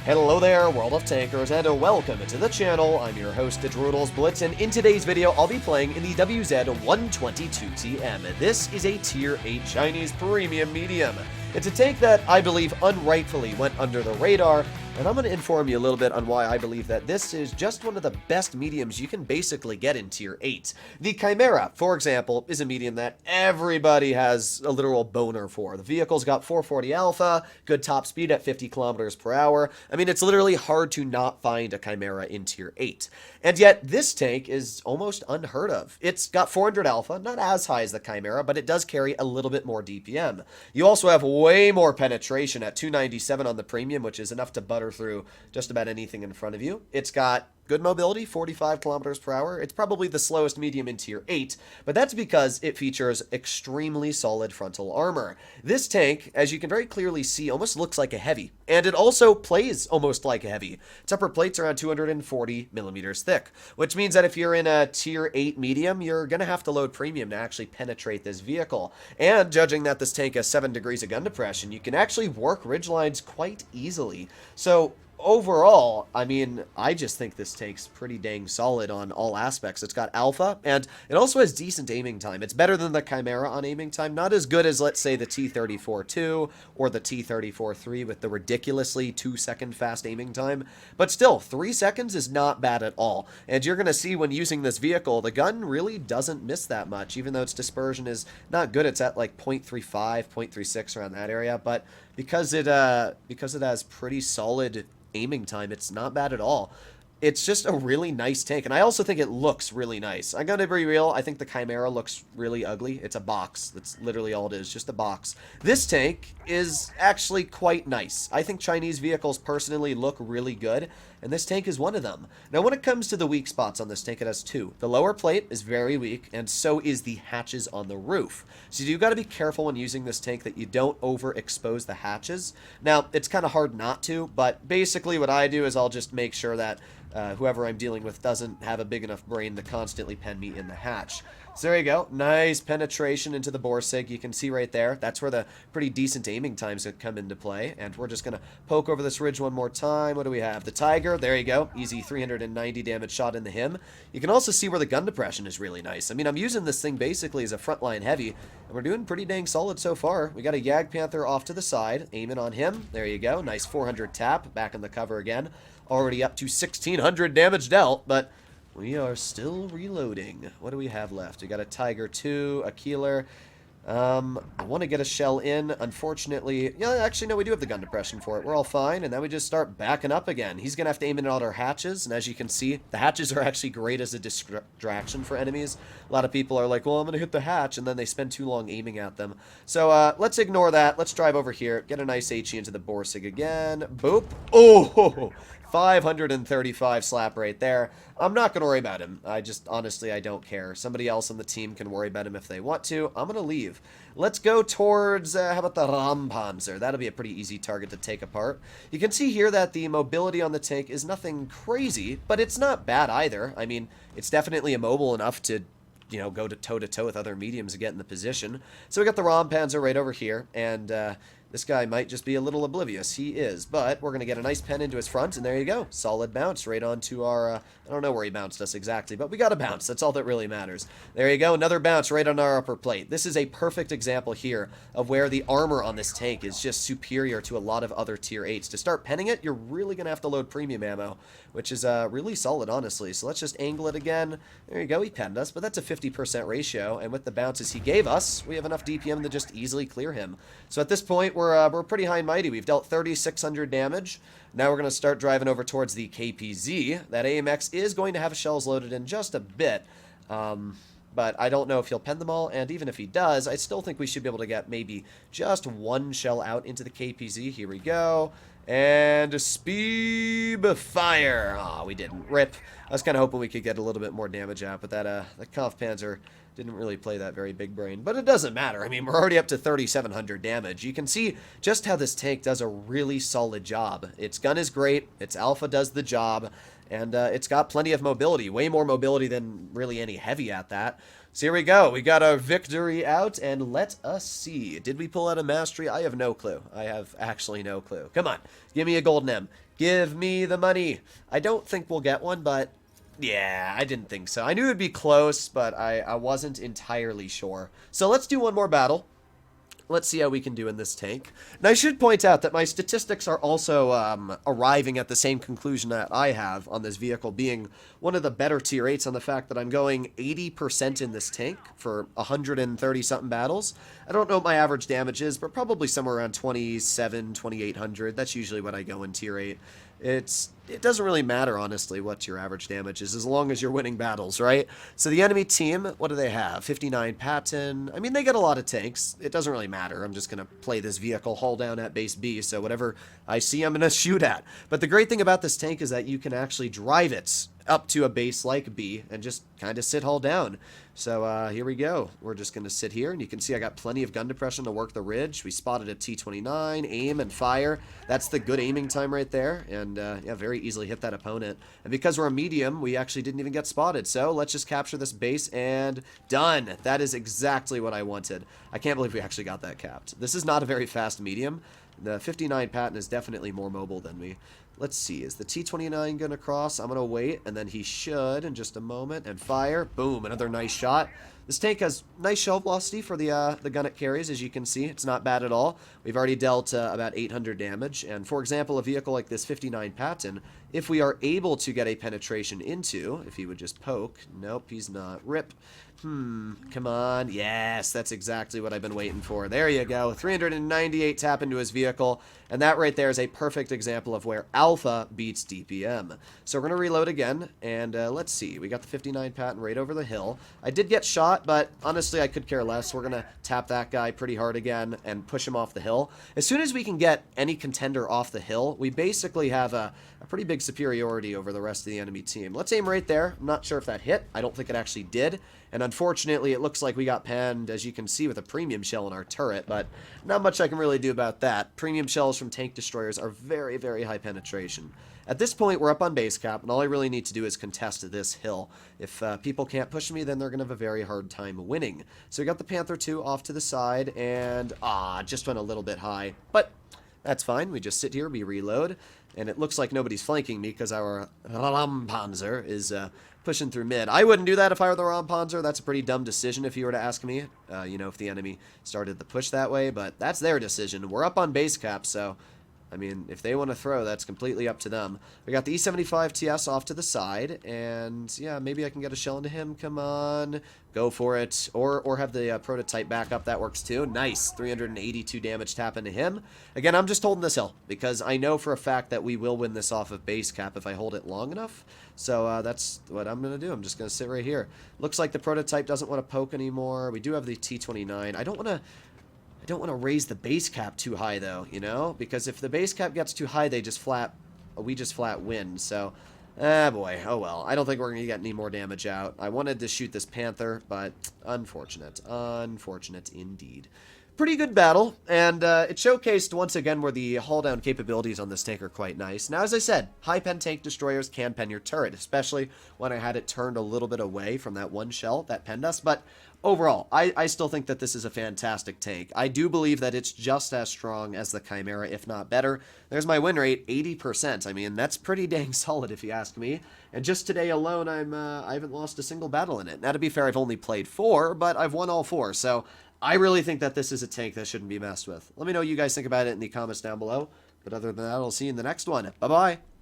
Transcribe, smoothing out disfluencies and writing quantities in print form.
Hello there, World of Tankers, and welcome to the channel. I'm your host, Droodles Blitz, and in today's video, I'll be playing in the Wz122 TM. This is a Tier 8 Chinese Premium Medium. It's a tank that I believe unrightfully went under the radar, and I'm going to inform you a little bit on why I believe that this is just one of the best mediums you can basically get in Tier 8. The Chimera, for example, is a medium that everybody has a literal boner for. The vehicle's got 440 alpha, good top speed at 50 kilometers per hour. I mean, it's literally hard to not find a Chimera in Tier 8. And yet, this tank is almost unheard of. It's got 400 alpha, not as high as the Chimera, but it does carry a little bit more DPM. You also have way more penetration at 297 on the premium, which is enough to butter through just about anything in front of you. It's got good mobility, 45 kilometers per hour. It's probably the slowest medium in Tier 8, but that's because it features extremely solid frontal armor. This tank, as you can very clearly see, almost looks like a heavy, and it also plays almost like a heavy. Its upper plate's around 240 millimeters thick, which means that if you're in a Tier 8 medium, you're going to have to load premium to actually penetrate this vehicle. And judging that this tank has 7 degrees of gun depression, you can actually work ridgelines quite easily. So overall, I mean, I just think this tank's pretty dang solid on all aspects. It's got alpha, and it also has decent aiming time. It's better than the Chimera on aiming time. Not as good as, let's say, the T-34-2 or the T-34-3 with the ridiculously 2-second fast aiming time. But still, 3 seconds is not bad at all. And you're going to see when using this vehicle, the gun really doesn't miss that much, even though its dispersion is not good. It's at like 0.35, 0.36 around that area. But because it has pretty solid aiming time, it's not bad at all. It's just a really nice tank, and I also think it looks really nice. I'm gonna be real, I think the Chimera looks really ugly. It's a box. That's literally all it is, just a box. This tank is actually quite nice. I think Chinese vehicles personally look really good, and this tank is one of them. Now, when it comes to the weak spots on this tank, it has two. The lower plate is very weak, and so is the hatches on the roof. So you've got to be careful when using this tank that you don't overexpose the hatches. Now, it's kind of hard not to, but basically what I do is I'll just make sure that whoever I'm dealing with doesn't have a big enough brain to constantly pen me in the hatch. So there you go. Nice penetration into the bore sig. You can see right there. That's where the pretty decent aiming times come into play. And we're just going to poke over this ridge one more time. What do we have? The Tiger. There you go. Easy 390 damage shot in the him. You can also see where the gun depression is really nice. I mean, I'm using this thing basically as a frontline heavy, and we're doing pretty dang solid so far. We got a Yag Panther off to the side. Aiming on him. There you go. Nice 400 tap. Back in the cover again. Already up to 1,600 damage dealt, but we are still reloading. What do we have left? We got a Tiger 2, a Keeler. I want to get a shell in. Unfortunately, yeah, actually, no, we do have the gun depression for it. We're all fine, and then we just start backing up again. He's going to have to aim in at our hatches, and as you can see, the hatches are actually great as a distraction for enemies. A lot of people are like, well, I'm going to hit the hatch, and then they spend too long aiming at them. So let's ignore that. Let's drive over here, get a nice HE into the Borsig again. Boop. Oh! 535 slap right there. I'm not going to worry about him. Honestly, I don't care. Somebody else on the team can worry about him if they want to. I'm going to leave. Let's go towards, how about the Rampanzer? That'll be a pretty easy target to take apart. You can see here that the mobility on the tank is nothing crazy, but it's not bad either. I mean, it's definitely immobile enough to, you know, go to toe-to-toe with other mediums to get in the position. So we got the Rampanzer right over here, and this guy might just be a little oblivious. He is, but we're going to get a nice pen into his front, and there you go. Solid bounce right onto our, I don't know where he bounced us exactly, but we got a bounce. That's all that really matters. There you go. Another bounce right on our upper plate. This is a perfect example here of where the armor on this tank is just superior to a lot of other Tier 8s. To start penning it, you're really going to have to load premium ammo, which is really solid, honestly. So let's just angle it again. There you go. He penned us, but that's a 50% ratio, and with the bounces he gave us, we have enough DPM to just easily clear him. So at this point, we're pretty high and mighty. We've dealt 3,600 damage. Now we're going to start driving over towards the KPZ. That AMX is going to have shells loaded in just a bit, but I don't know if he'll pen them all, and even if he does, I still think we should be able to get maybe just one shell out into the KPZ. Here we go. And speed fire. Ah, we didn't. Rip. I was kind of hoping we could get a little bit more damage out, but that Kampfpanzer didn't really play that very big brain. But it doesn't matter. I mean, we're already up to 3,700 damage. You can see just how this tank does a really solid job. Its gun is great. Its alpha does the job. and it's got plenty of mobility, way more mobility than really any heavy at that. So here we go. We got our victory out, and let us see. Did we pull out a mastery? I have no clue. I have actually no clue. Come on, give me a golden M. Give me the money. I don't think we'll get one, but yeah, I didn't think so. I knew it would be close, but I wasn't entirely sure. So let's do one more battle. Let's see how we can do in this tank. And I should point out that my statistics are also arriving at the same conclusion that I have on this vehicle, being one of the better tier 8s on the fact that I'm going 80% in this tank for 130-something battles. I don't know what my average damage is, but probably somewhere around 27, 2800. That's usually what I go in tier 8. It doesn't really matter, honestly, what your average damage is, as long as you're winning battles, right? So the enemy team, what do they have? 59 Patton. I mean, they get a lot of tanks. It doesn't really matter. I'm just going to play this vehicle hull down at base B, so whatever I see, I'm going to shoot at. But the great thing about this tank is that you can actually drive it up to a base like B and just kind of sit hull down. So here we go. We're just going to sit here, and you can see I got plenty of gun depression to work the ridge. We spotted a T-29, aim and fire. That's the good aiming time right there, and yeah, very easily hit that opponent. And because we're a medium, we actually didn't even get spotted. So let's just capture this base, and done. That is exactly what I wanted. I can't believe we actually got that capped. This is not a very fast medium. The 59 Patton is definitely more mobile than me. Let's see, is the T-29 going to cross? I'm going to wait, and then he should in just a moment, and fire. Boom, another nice shot. This tank has nice shell velocity for the gun it carries, as you can see. It's not bad at all. We've already dealt about 800 damage, and for example, a vehicle like this 59 Patton, if we are able to get a penetration into, if he would just poke, nope, he's not. Rip. Come on. Yes, that's exactly what I've been waiting for. There you go. 398 tap into his vehicle, and that right there is a perfect example of where alpha beats DPM. So we're going to reload again, and let's see. We got the 59 Patton right over the hill. I did get shot, but honestly, I could care less. We're going to tap that guy pretty hard again and push him off the hill. As soon as we can get any contender off the hill, we basically have a pretty big superiority over the rest of the enemy team. Let's aim right there. I'm not sure if that hit. I don't think it actually did. And unfortunately, it looks like we got panned, as you can see, with a premium shell in our turret, but not much I can really do about that. Premium shells from tank destroyers are very, very high penetration. At this point, we're up on base cap, and all I really need to do is contest this hill. If people can't push me, then they're going to have a very hard time winning. So we got the Panther 2 off to the side, and just went a little bit high, but that's fine. We just sit here, we reload, and it looks like nobody's flanking me because our Rampanzer is pushing through mid. I wouldn't do that if I were the Rampanzer. That's a pretty dumb decision if you were to ask me, you know, if the enemy started the push that way, but that's their decision. We're up on base cap, so I mean, if they want to throw, that's completely up to them. We got the E75 TS off to the side, and yeah, maybe I can get a shell into him. Come on, go for it. Or have the prototype back up. That works too. Nice, 382 damage tap into him. Again, I'm just holding this hill because I know for a fact that we will win this off of base cap if I hold it long enough. So that's what I'm going to do. I'm just going to sit right here. Looks like the prototype doesn't want to poke anymore. We do have the T-29. I don't want to raise the base cap too high, though, you know? Because if the base cap gets too high, we just flat win. So, boy, oh well. I don't think we're going to get any more damage out. I wanted to shoot this Panther, but unfortunate. Unfortunate indeed. Pretty good battle, and it showcased once again where the hull-down capabilities on this tank are quite nice. Now, as I said, high-pen tank destroyers can pen your turret, especially when I had it turned a little bit away from that one shell that penned us, but overall, I still think that this is a fantastic tank. I do believe that it's just as strong as the Chimera, if not better. There's my win rate, 80%. I mean, that's pretty dang solid if you ask me. And just today alone, I haven't lost a single battle in it. Now, to be fair, I've only played 4, but I've won all 4, so I really think that this is a tank that shouldn't be messed with. Let me know what you guys think about it in the comments down below. But other than that, I'll see you in the next one. Bye-bye.